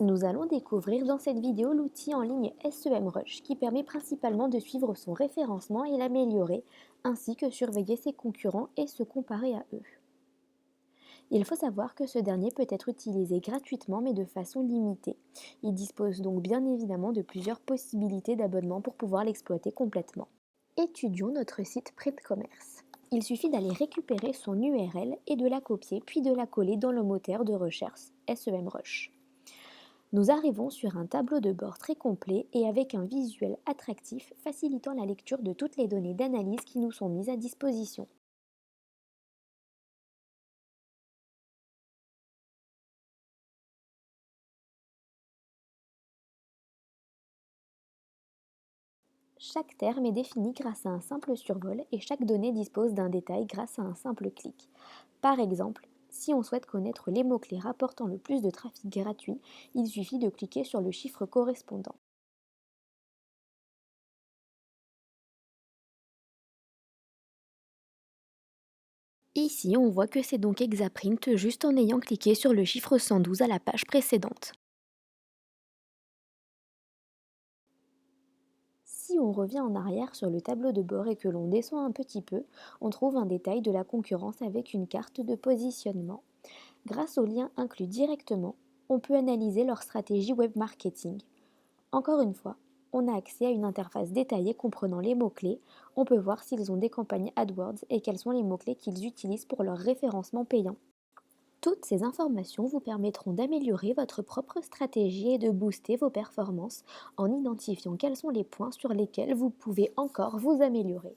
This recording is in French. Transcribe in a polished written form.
Nous allons découvrir dans cette vidéo l'outil en ligne SEMrush qui permet principalement de suivre son référencement et l'améliorer, ainsi que surveiller ses concurrents et se comparer à eux. Il faut savoir que ce dernier peut être utilisé gratuitement mais de façon limitée. Il dispose donc bien évidemment de plusieurs possibilités d'abonnement pour pouvoir l'exploiter complètement. Étudions notre site Prêt Commerce. Il suffit d'aller récupérer son URL et de la copier puis de la coller dans le moteur de recherche SEMrush. Nous arrivons sur un tableau de bord très complet et avec un visuel attractif facilitant la lecture de toutes les données d'analyse qui nous sont mises à disposition. Chaque terme est défini grâce à un simple survol et chaque donnée dispose d'un détail grâce à un simple clic. Par exemple, si on souhaite connaître les mots-clés rapportant le plus de trafic gratuit, il suffit de cliquer sur le chiffre correspondant. Ici, on voit que c'est donc Exaprint juste en ayant cliqué sur le chiffre 112 à la page précédente. Si on revient en arrière sur le tableau de bord et que l'on descend un petit peu, on trouve un détail de la concurrence avec une carte de positionnement. Grâce aux liens inclus directement, on peut analyser leur stratégie web marketing. Encore une fois, on a accès à une interface détaillée comprenant les mots-clés. On peut voir s'ils ont des campagnes AdWords et quels sont les mots-clés qu'ils utilisent pour leur référencement payant. Toutes ces informations vous permettront d'améliorer votre propre stratégie et de booster vos performances en identifiant quels sont les points sur lesquels vous pouvez encore vous améliorer.